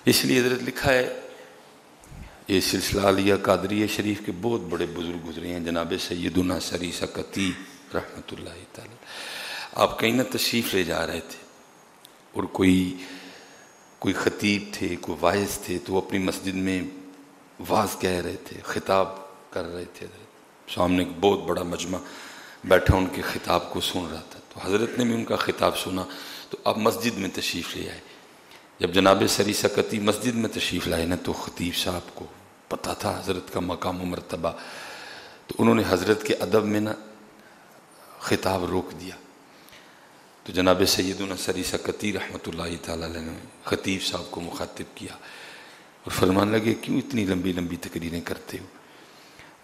اس لیے حضرت لکھا ہے یہ سلسلہ علیہ قادریہ شریف کے بہت بڑے بزرگ گزرے ہیں، جناب سیدنا سری سکتی رحمۃ اللہ تعالی۔ آپ کہیں نہ تشریف لے جا رہے تھے اور کوئی خطیب تھے، کوئی واعظ تھے، تو وہ اپنی مسجد میں واعظ کہہ رہے تھے، خطاب کر رہے تھے، سامنے ایک بہت بڑا مجمع بیٹھا ان کے خطاب کو سن رہا تھا، تو حضرت نے بھی ان کا خطاب سنا، تو آپ مسجد میں تشریف لے آئے۔ جب جناب سری سکتی مسجد میں تشریف لائے نا، تو خطیب صاحب کو پتہ تھا حضرت کا مقام و مرتبہ، تو انہوں نے حضرت کے ادب میں نا خطاب روک دیا۔ تو جناب سیدنا سری سکتی رحمۃ اللہ تعالی علیہ نے خطیب صاحب کو مخاطب کیا اور فرمانے لگے کیوں اتنی لمبی لمبی تقریریں کرتے ہو،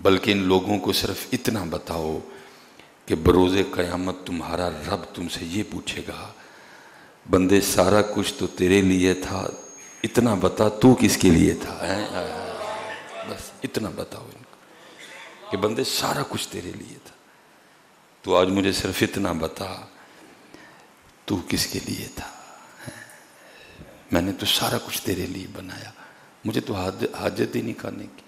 بلکہ ان لوگوں کو صرف اتنا بتاؤ کہ بروز قیامت تمہارا رب تم سے یہ پوچھے گا بندے سارا کچھ تو تیرے لیے تھا، اتنا بتا تو کس کے لیے تھا؟ بس اتنا بتاؤ ان کو کہ بندے سارا کچھ تیرے لیے تھا، تو آج مجھے صرف اتنا بتا تو کس کے لیے تھا؟ میں نے تو سارا کچھ تیرے لیے بنایا، مجھے تو حاجت ہی نہیں کھانے کی۔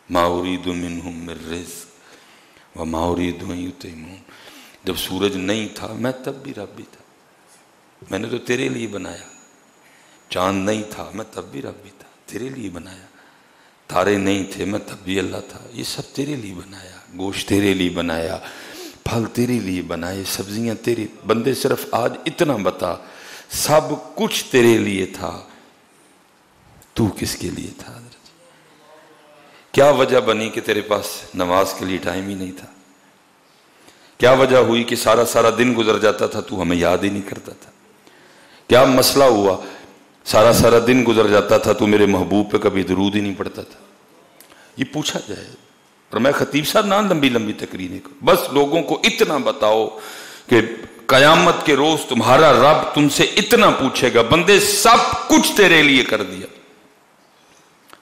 ما اريد منهم من رزق وما اريد ان يطعمون۔ جب سورج نہیں تھا میں تب بھی رب بھی تھا، میں نے تو تیرے لیے بنایا۔ چاند نہیں تھا میں تب بھی رب بھی تھا، تیرے لیے بنایا۔ تارے نہیں تھے میں تب بھی اللہ تھا، یہ سب تیرے لیے بنایا۔ گوشت تیرے لیے بنایا، پھل تیرے لیے بنائے، سبزیاں تیرے۔ بندے صرف آج اتنا بتا سب کچھ تیرے لیے تھا، تو کس کے لیے تھا؟ کیا وجہ بنی کہ تیرے پاس نماز کے لیے ٹائم ہی نہیں تھا؟ کیا وجہ ہوئی کہ سارا دن گزر جاتا تھا تو ہمیں یاد ہی نہیں کرتا تھا؟ کیا مسئلہ ہوا سارا دن گزر جاتا تھا تو میرے محبوب پہ کبھی درود ہی نہیں پڑتا تھا؟ یہ پوچھا جائے۔ اور میں خطیب صاحب نہ لمبی لمبی تقریریں کو، بس لوگوں کو اتنا بتاؤ کہ قیامت کے روز تمہارا رب تم سے اتنا پوچھے گا بندے سب کچھ تیرے لیے کر دیا،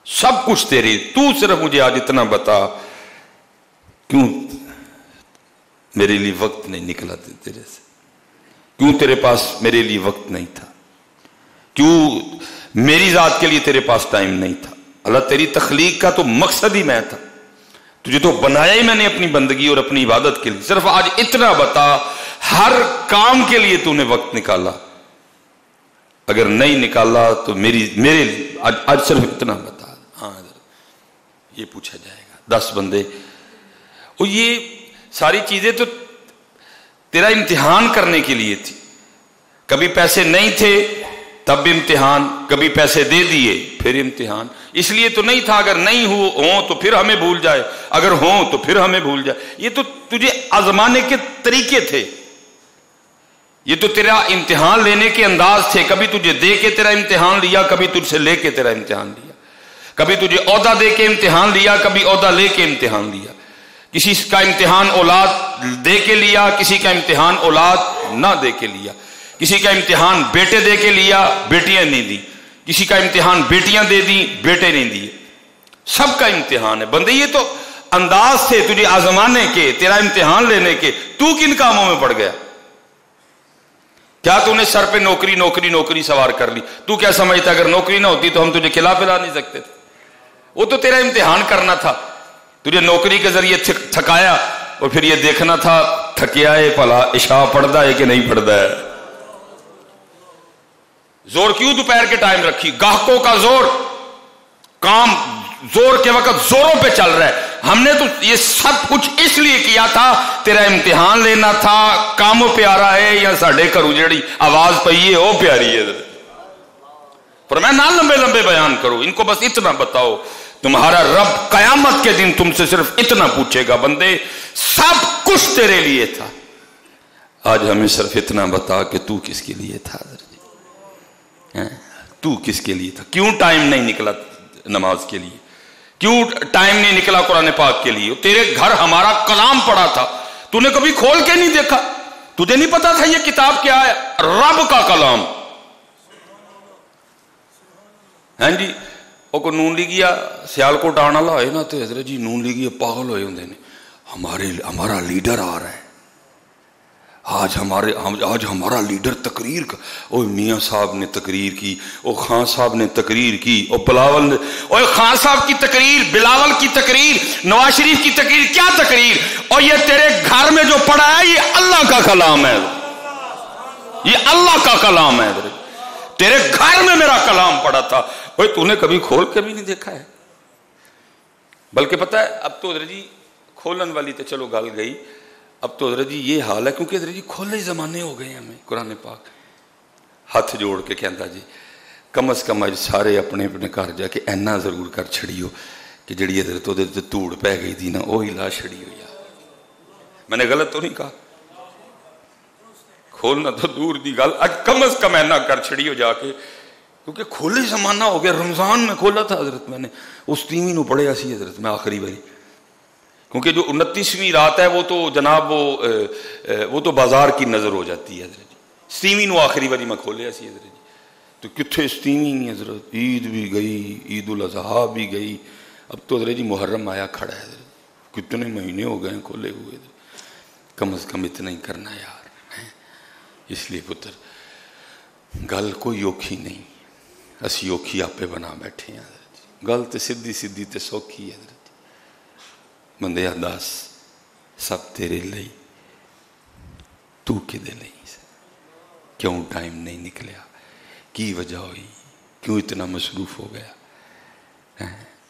سب کچھ تیرے، تو صرف مجھے آج اتنا بتا کیوں میرے لیے وقت نہیں نکلا تیرے سے، کیوں تیرے پاس میرے لیے وقت نہیں تھا، کیوں میری ذات کے لیے تیرے پاس ٹائم نہیں تھا؟ اللہ تیری تخلیق کا تو مقصد ہی میں تھا، تجھے تو بنایا ہی میں نے اپنی بندگی اور اپنی عبادت کے لیے، صرف آج اتنا بتا ہر کام کے لیے تو نے وقت نکالا، اگر نہیں نکالا تو میرے لیے آج صرف اتنا بتا۔ ہاں یہ پوچھا جائے گا 10 بندے، اور یہ ساری چیزیں تو تیرا امتحان کرنے کے لیے تھی۔ کبھی پیسے نہیں تھے تب بھی امتحان، کبھی پیسے دے دیے پھر امتحان، اس لیے تو نہیں تھا اگر نہیں ہوں تو پھر ہمیں بھول جائے، اگر ہوں تو پھر ہمیں بھول جائے۔ یہ تو تجھے آزمانے کے طریقے تھے، یہ تو تیرا امتحان لینے کے انداز تھے، کبھی تجھے دے کے تیرا امتحان لیا، کبھی تجھ سے لے کے تیرا امتحان لیا، کبھی تجھے عہدہ دے کے امتحان لیا، کبھی عہدہ لے کے امتحان لیا۔ کسی کا امتحان اولاد دے کے لیا، کسی کا امتحان اولاد نہ دے کے لیا، کسی کا امتحان بیٹے دے کے لیا، بیٹیاں نہیں دی، کسی کا امتحان بیٹیاں دے دی، بیٹے نہیں دیے، سب کا امتحان ہے۔ بندے یہ تو انداز تھے تجھے آزمانے کے، تیرا امتحان لینے کے، تو کن کاموں میں پڑ گیا؟ کیا تو نے سر پہ نوکری سوار کر لی؟ تو کیا سمجھتا اگر نوکری نہ ہوتی تو ہم تجھے کھلا پلا نہیں سکتے تھے؟ وہ تو تیرا امتحان کرنا تھا، تجھے نوکری کے ذریعے تھکایا اور پھر یہ دیکھنا تھا تھکیا ہے بھلا عشاء پڑھتا ہے کہ نہیں پڑھتا ہے۔ زور کیوں دوپہر کے ٹائم رکھی؟ گاہکوں کا زور، کام زور کے وقت زوروں پہ چل رہا ہے۔ ہم نے تو یہ سب کچھ اس لیے کیا تھا تیرا امتحان لینا تھا، کاموں پہ آ رہا ہے یا ساڑھے گھروں جڑی آواز پئی ہے وہ پیاری ہے۔ پر میں نہ لمبے بیان کروں، ان کو بس اتنا بتاؤ تمہارا رب قیامت کے دن تم سے صرف اتنا پوچھے گا بندے سب کچھ تیرے لیے تھا، آج ہمیں صرف اتنا بتا کہ تو کس کے لیے تھا، تو کس کے لیے تھا؟ کیوں ٹائم نہیں نکلا نماز کے لیے؟ کیوں ٹائم نہیں نکلا قرآن پاک کے لیے؟ تیرے گھر ہمارا کلام پڑا تھا، تو نے کبھی کھول کے نہیں دیکھا؟ تجھے نہیں پتا تھا یہ کتاب کیا ہے؟ رب کا کلام۔ ہاں جی، وہ کو نون لیگیا سیال کوٹ آنا لا ہوئے نا تو حضرت جی نون لیگیا پاگل ہوئے ہوندے نے، ہمارا لیڈر آ رہا ہے، آج ہمارا لیڈر تقریر کا، او میاں صاحب نے تقریر کی، او خان صاحب نے تقریر کی، او بلاول نے، او خان صاحب کی تقریر، بلاول کی تقریر، نواز شریف کی تقریر، کیا تقریر؟ اور یہ تیرے گھر میں جو پڑا ہے یہ اللہ کا کلام ہے، یہ اللہ کا کلام ہے، تیرے گھر میں میرا کلام پڑا تھا، اوے تو نے کبھی کھول کے بھی نہیں دیکھا ہے؟ بلکہ پتہ ہے اب تو حضرت جی کھولن والی تو چلو گل گئی، اب تو حضرت جی یہ حال ہے، کیونکہ حضرت جی کھولے زمانے ہو گئے ہمیں۔ قرآن پاک ہاتھ جوڑ کے کہتا جی کم از کم اج سارے اپنے اپنے گھر جا کے اینا ضرور کر چھڑیو کہ جڑی حضرت ادھر تے توڑ پہ گئی تھی نا وہی لا چھڑی ہو۔ یا میں نے غلط تو نہیں کہا؟ کھولنا تو دور دی گل، اج کم از کم اینا کر چھڑیو جا کے، کیونکہ کھولے زمانہ ہو گیا۔ رمضان میں کھولا تھا حضرت، میں نے اس تیویں نو پڑھیا سی حضرت میں آخری باری، کیونکہ جو 29ویں رات ہے وہ تو جناب وہ تو بازار کی نظر ہو جاتی ہے حضرت جی۔ 27ویں نو آخری باری میں کھولیا سی حضرت جی، تو کتنے 27ویں نہیں حضرت، عید بھی گئی، عید الاضحیٰ بھی گئی، اب تو حضرت جی محرم آیا کھڑا ہے حضرت، کتنے مہینے ہو گئے ہیں کھولے ہوئے، کم از کم اتنا ہی کرنا یار۔ اس لیے پتر گل کوئی اوکھی نہیں، اسی اوکھی آپ پہ بنا بیٹھے ہیں حضرت جی، گل تے سیدھی سیدھی تے سوکھی ہے حضرت۔ بندے دس سب تیرے لئی، تو کدے لئی؟ کیوں ٹائم نہیں نکلیا؟ کی وجہ ہوئی؟ کیوں اتنا مصروف ہو گیا؟